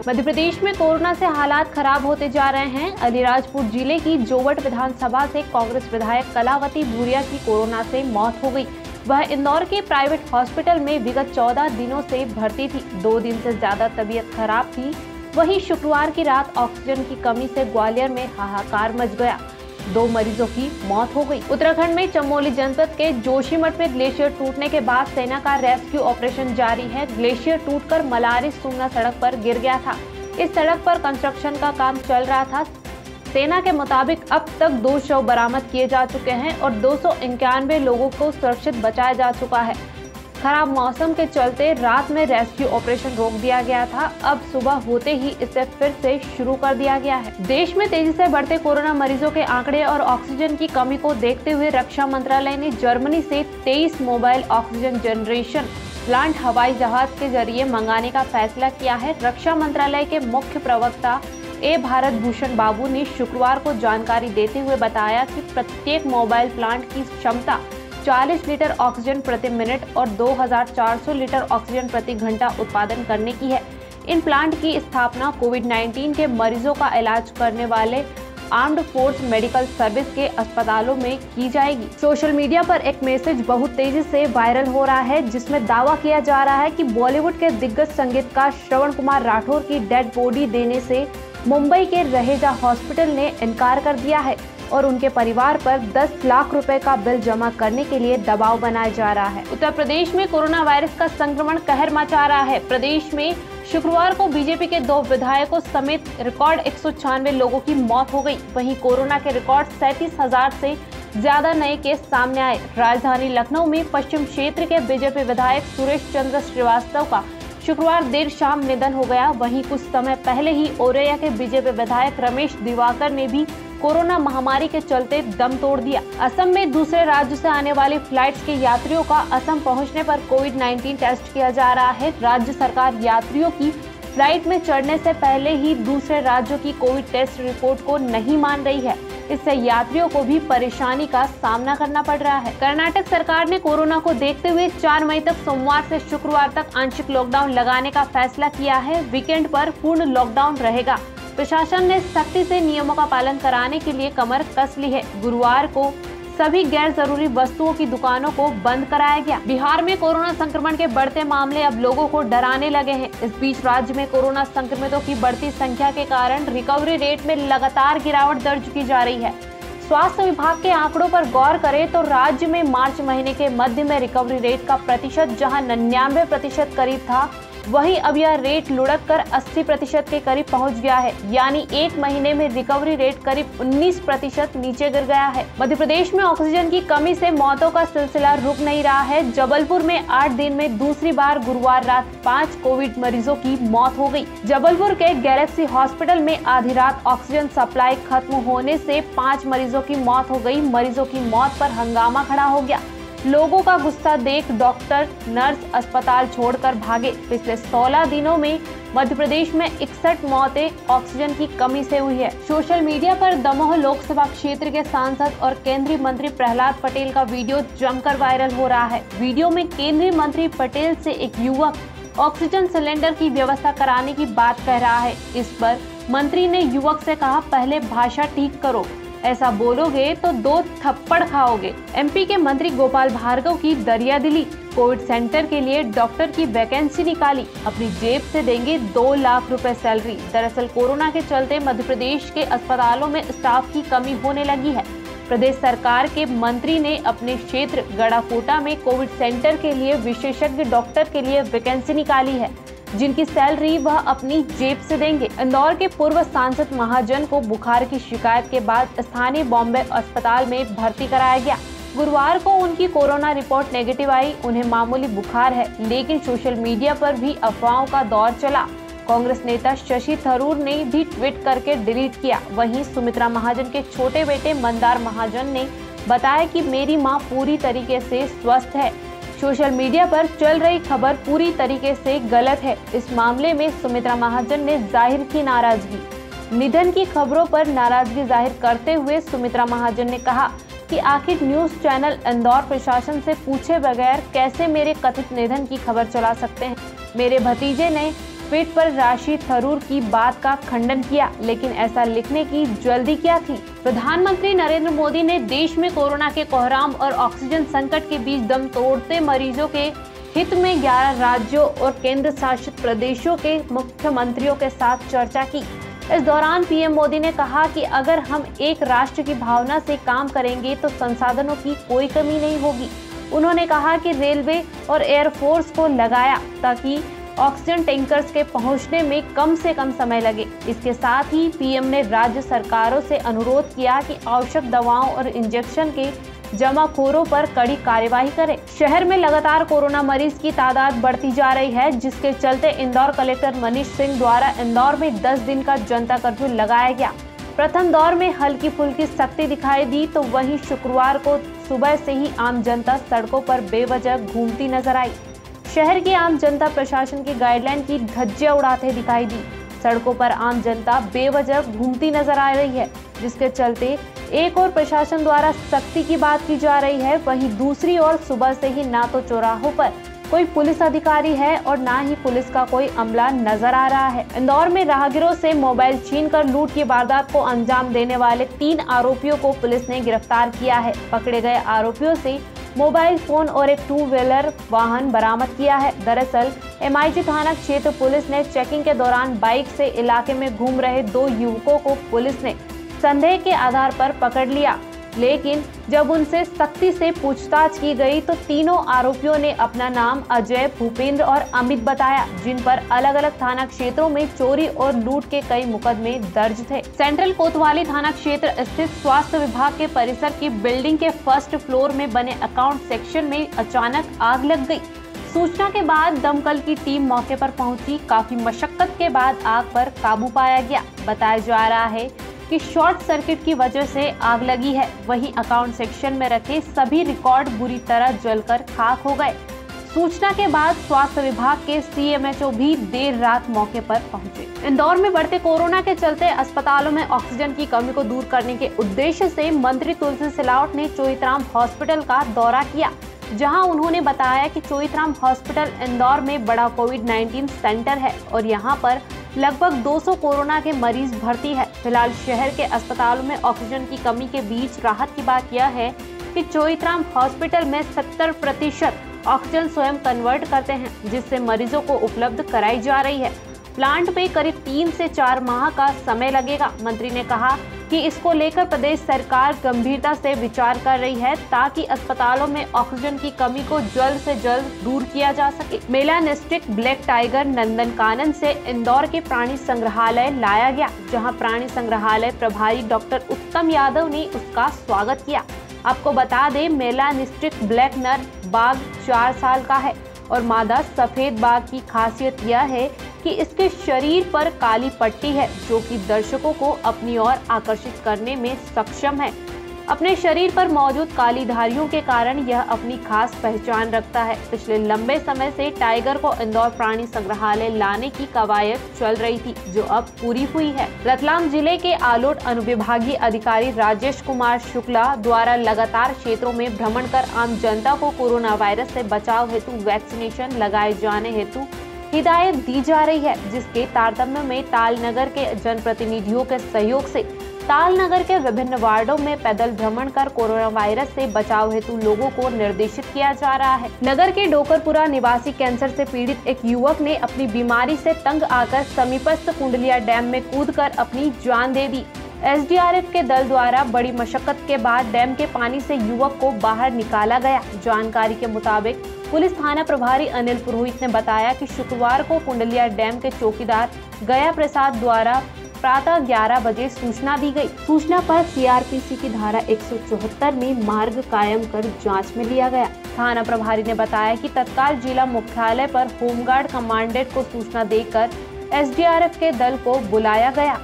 मध्य प्रदेश में कोरोना से हालात खराब होते जा रहे हैं। अलीराजपुर जिले की जोवट विधानसभा से कांग्रेस विधायक कलावती भूरिया की कोरोना से मौत हो गई। वह इंदौर के प्राइवेट हॉस्पिटल में विगत 14 दिनों से भर्ती थी। 2 दिन से ज्यादा तबीयत खराब थी। वहीं शुक्रवार की रात ऑक्सीजन की कमी से ग्वालियर में हाहाकार मच गया। 2 मरीजों की मौत हो गई। उत्तराखंड में चमोली जनपद के जोशीमठ में ग्लेशियर टूटने के बाद सेना का रेस्क्यू ऑपरेशन जारी है। ग्लेशियर टूटकर मलारी सुमना सड़क पर गिर गया था। इस सड़क पर कंस्ट्रक्शन का काम चल रहा था। सेना के मुताबिक अब तक 2 शव बरामद किए जा चुके हैं और 291 लोगों को सुरक्षित बचाया जा चुका है। खराब मौसम के चलते रात में रेस्क्यू ऑपरेशन रोक दिया गया था। अब सुबह होते ही इसे फिर से शुरू कर दिया गया है। देश में तेजी से बढ़ते कोरोना मरीजों के आंकड़े और ऑक्सीजन की कमी को देखते हुए रक्षा मंत्रालय ने जर्मनी से 23 मोबाइल ऑक्सीजन जनरेशन प्लांट हवाई जहाज के जरिए मंगाने का फैसला किया है। रक्षा मंत्रालय के मुख्य प्रवक्ता ए भारत भूषण बाबू ने शुक्रवार को जानकारी देते हुए बताया कि प्रत्येक मोबाइल प्लांट की क्षमता 40 लीटर ऑक्सीजन प्रति मिनट और 2400 लीटर ऑक्सीजन प्रति घंटा उत्पादन करने की है। इन प्लांट की स्थापना कोविड-19 के मरीजों का इलाज करने वाले आर्म्ड फोर्स मेडिकल सर्विस के अस्पतालों में की जाएगी। सोशल मीडिया पर एक मैसेज बहुत तेजी से वायरल हो रहा है, जिसमें दावा किया जा रहा है कि बॉलीवुड के दिग्गज संगीतकार श्रवण कुमार राठौर की डेड बॉडी देने से मुंबई के रहेजा हॉस्पिटल ने इनकार कर दिया है और उनके परिवार पर 10 लाख रुपए का बिल जमा करने के लिए दबाव बनाया जा रहा है। उत्तर प्रदेश में कोरोना वायरस का संक्रमण कहर मचा रहा है। प्रदेश में शुक्रवार को बीजेपी के 2 विधायकों समेत रिकॉर्ड 196 लोगों की मौत हो गई। वहीं कोरोना के रिकॉर्ड 37,000 से ज्यादा नए केस सामने आए। राजधानी लखनऊ में पश्चिम क्षेत्र के बीजेपी विधायक सुरेश चंद्र श्रीवास्तव का शुक्रवार देर शाम निधन हो गया। वहीं कुछ समय पहले ही औरैया के बीजेपी विधायक रमेश दिवाकर ने भी कोरोना महामारी के चलते दम तोड़ दिया। असम में दूसरे राज्य से आने वाली फ्लाइट्स के यात्रियों का असम पहुंचने पर कोविड-19 टेस्ट किया जा रहा है। राज्य सरकार यात्रियों की फ्लाइट में चढ़ने से पहले ही दूसरे राज्यों की कोविड टेस्ट रिपोर्ट को नहीं मान रही है। इससे यात्रियों को भी परेशानी का सामना करना पड़ रहा है। कर्नाटक सरकार ने कोरोना को देखते हुए 4 मई तक सोमवार से शुक्रवार तक आंशिक लॉकडाउन लगाने का फैसला किया है। वीकेंड पर पूर्ण लॉकडाउन रहेगा। प्रशासन ने सख्ती से नियमों का पालन कराने के लिए कमर कस ली है। गुरुवार को सभी गैर जरूरी वस्तुओं की दुकानों को बंद कराया गया। बिहार में कोरोना संक्रमण के बढ़ते मामले अब लोगों को डराने लगे हैं। इस बीच राज्य में कोरोना संक्रमितों की बढ़ती संख्या के कारण रिकवरी रेट में लगातार गिरावट दर्ज की जा रही है। स्वास्थ्य विभाग के आंकड़ों पर गौर करें तो राज्य में मार्च महीने के मध्य में रिकवरी रेट का प्रतिशत जहां 99% करीब था, वहीं अब यह रेट लुढ़क कर 80% के करीब पहुंच गया है। यानी 1 महीने में रिकवरी रेट करीब 19% नीचे गिर गया है। मध्य प्रदेश में ऑक्सीजन की कमी से मौतों का सिलसिला रुक नहीं रहा है। जबलपुर में 8 दिन में दूसरी बार गुरुवार रात 5 कोविड मरीजों की मौत हो गई। जबलपुर के गैलेक्सी हॉस्पिटल में आधी रात ऑक्सीजन सप्लाई खत्म होने से 5 मरीजों की मौत हो गई। मरीजों की मौत पर हंगामा खड़ा हो गया। लोगों का गुस्सा देख डॉक्टर नर्स अस्पताल छोड़कर भागे। पिछले 16 दिनों में मध्य प्रदेश में 61 मौतें ऑक्सीजन की कमी से हुई है। सोशल मीडिया पर दमोह लोकसभा क्षेत्र के सांसद और केंद्रीय मंत्री प्रहलाद पटेल का वीडियो जमकर वायरल हो रहा है। वीडियो में केंद्रीय मंत्री पटेल से एक युवक ऑक्सीजन सिलेंडर की व्यवस्था कराने की बात कह रहा है। इस पर मंत्री ने युवक से कहा, पहले भाषा ठीक करो, ऐसा बोलोगे तो 2 थप्पड़ खाओगे। एमपी के मंत्री गोपाल भार्गव की दरियादिली। कोविड सेंटर के लिए डॉक्टर की वैकेंसी निकाली, अपनी जेब से देंगे 2 लाख रुपए सैलरी। दरअसल कोरोना के चलते मध्य प्रदेश के अस्पतालों में स्टाफ की कमी होने लगी है। प्रदेश सरकार के मंत्री ने अपने क्षेत्र गड़ाकोटा में कोविड सेंटर के लिए विशेषज्ञ डॉक्टर के लिए वैकेंसी निकाली है, जिनकी सैलरी वह अपनी जेब से देंगे। इंदौर के पूर्व सांसद महाजन को बुखार की शिकायत के बाद स्थानीय बॉम्बे अस्पताल में भर्ती कराया गया। गुरुवार को उनकी कोरोना रिपोर्ट नेगेटिव आई। उन्हें मामूली बुखार है, लेकिन सोशल मीडिया पर भी अफवाहों का दौर चला। कांग्रेस नेता शशि थरूर ने भी ट्वीट करके डिलीट किया। वहीं सुमित्रा महाजन के छोटे बेटे मंदार महाजन ने बताया कि मेरी मां पूरी तरीके से स्वस्थ है। सोशल मीडिया पर चल रही खबर पूरी तरीके से गलत है। इस मामले में सुमित्रा महाजन ने जाहिर की नाराजगी। निधन की खबरों पर नाराजगी जाहिर करते हुए सुमित्रा महाजन ने कहा कि आखिर न्यूज चैनल इंदौर प्रशासन से पूछे बगैर कैसे मेरे कथित निधन की खबर चला सकते हैं। मेरे भतीजे ने ट्वीट पर राशि थरूर की बात का खंडन किया, लेकिन ऐसा लिखने की जल्दी क्या थी। प्रधानमंत्री नरेंद्र मोदी ने देश में कोरोना के कोहराम और ऑक्सीजन संकट के बीच दम तोड़ते मरीजों के हित में 11 राज्यों और केंद्र शासित प्रदेशों के मुख्यमंत्रियों के साथ चर्चा की। इस दौरान पीएम मोदी ने कहा कि अगर हम एक राष्ट्र की भावना से काम करेंगे तो संसाधनों की कोई कमी नहीं होगी। उन्होंने कहा कि रेलवे और एयरफोर्स को लगाया ताकि ऑक्सीजन टैंकर्स के पहुंचने में कम से कम समय लगे। इसके साथ ही पीएम ने राज्य सरकारों से अनुरोध किया कि आवश्यक दवाओं और इंजेक्शन के जमाखोरों पर कड़ी कार्यवाही करें। शहर में लगातार कोरोना मरीज की तादाद बढ़ती जा रही है, जिसके चलते इंदौर कलेक्टर मनीष सिंह द्वारा इंदौर में 10 दिन का जनता कर्फ्यू लगाया गया। प्रथम दौर में हल्की फुल्की सख्ती दिखाई दी, तो वहीं शुक्रवार को सुबह से ही आम जनता सड़कों पर बेवजह घूमती नजर आई। शहर की आम जनता प्रशासन की गाइडलाइन की धज्जियां उड़ाते दिखाई दी। सड़कों पर आम जनता बेवजह घूमती नजर आ रही है, जिसके चलते एक और प्रशासन द्वारा सख्ती की बात की जा रही है, वहीं दूसरी ओर सुबह से ही ना तो चौराहों पर कोई पुलिस अधिकारी है और ना ही पुलिस का कोई अमला नजर आ रहा है। इंदौर में राहगीरों से मोबाइल छीनकर लूट की वारदात को अंजाम देने वाले 3 आरोपियों को पुलिस ने गिरफ्तार किया है। पकड़े गए आरोपियों से मोबाइल फोन और एक 2 व्हीलर वाहन बरामद किया है। दरअसल MIG थाना क्षेत्र पुलिस ने चेकिंग के दौरान बाइक से इलाके में घूम रहे 2 युवकों को पुलिस ने संदेह के आधार पर पकड़ लिया, लेकिन जब उनसे सख्ती से पूछताछ की गई तो तीनों आरोपियों ने अपना नाम अजय, भूपेंद्र और अमित बताया, जिन पर अलग अलग थाना क्षेत्रों में चोरी और लूट के कई मुकदमे दर्ज थे। सेंट्रल कोतवाली थाना क्षेत्र स्थित स्वास्थ्य विभाग के परिसर की बिल्डिंग के फर्स्ट फ्लोर में बने अकाउंट सेक्शन में अचानक आग लग गई। सूचना के बाद दमकल की टीम मौके पर पहुंची। काफी मशक्कत के बाद आग पर काबू पाया गया। बताया जा रहा है कि शॉर्ट सर्किट की वजह से आग लगी है। वहीं अकाउंट सेक्शन में रखे सभी रिकॉर्ड बुरी तरह जलकर खाक हो गए। सूचना के बाद स्वास्थ्य विभाग के CMHO भी देर रात मौके पर पहुंचे। इंदौर में बढ़ते कोरोना के चलते अस्पतालों में ऑक्सीजन की कमी को दूर करने के उद्देश्य से मंत्री तुलसी सिलावट ने चोइथराम हॉस्पिटल का दौरा किया, जहां उन्होंने बताया कि चोइथराम हॉस्पिटल इंदौर में बड़ा कोविड-19 सेंटर है और यहां पर लगभग 200 कोरोना के मरीज भर्ती है। फिलहाल शहर के अस्पतालों में ऑक्सीजन की कमी के बीच राहत की बात यह है कि चोइथराम हॉस्पिटल में 70% ऑक्सीजन स्वयं कन्वर्ट करते हैं, जिससे मरीजों को उपलब्ध कराई जा रही है। प्लांट पे करीब 3 से 4 माह का समय लगेगा। मंत्री ने कहा कि इसको लेकर प्रदेश सरकार गंभीरता से विचार कर रही है, ताकि अस्पतालों में ऑक्सीजन की कमी को जल्द से जल्द दूर किया जा सके। मेलानिस्टिक ब्लैक टाइगर नंदनकानन से इंदौर के प्राणी संग्रहालय लाया गया, जहां प्राणी संग्रहालय प्रभारी डॉक्टर उत्तम यादव ने उसका स्वागत किया। आपको बता दें, मेलानिस्टिक ब्लैक नर बाघ 4 साल का है और मादा सफेद बाघ की खासियत यह है कि इसके शरीर पर काली पट्टी है, जो कि दर्शकों को अपनी ओर आकर्षित करने में सक्षम है। अपने शरीर पर मौजूद काली धारियों के कारण यह अपनी खास पहचान रखता है। पिछले लंबे समय से टाइगर को इंदौर प्राणी संग्रहालय लाने की कवायद चल रही थी, जो अब पूरी हुई है। रतलाम जिले के आलोट अनुविभागीय अधिकारी राजेश कुमार शुक्ला द्वारा लगातार क्षेत्रों में भ्रमण कर आम जनता को कोरोना वायरस से बचाव हेतु वैक्सीनेशन लगाए जाने हेतु हिदायत दी जा रही है, जिसके तारतम्य में तालनगर के जनप्रतिनिधियों के सहयोग से तालनगर के विभिन्न वार्डों में पैदल भ्रमण कर कोरोना वायरस से बचाव हेतु लोगों को निर्देशित किया जा रहा है। नगर के डोकरपुरा निवासी कैंसर से पीड़ित एक युवक ने अपनी बीमारी से तंग आकर समीपस्थ कुंडलिया डैम में कूदकर अपनी जान दे दी। SDRF के दल द्वारा बड़ी मशक्कत के बाद डैम के पानी से युवक को बाहर निकाला गया। जानकारी के मुताबिक पुलिस थाना प्रभारी अनिल पुरोहित ने बताया कि शुक्रवार को कुंडलिया डैम के चौकीदार गया प्रसाद द्वारा प्रातः 11 बजे सूचना दी गई। सूचना पर CRPC की धारा 174 में मार्ग कायम कर जांच में लिया गया। थाना प्रभारी ने बताया कि तत्काल जिला मुख्यालय पर होमगार्ड कमांडेंट को सूचना देकर SDRF के दल को बुलाया गया।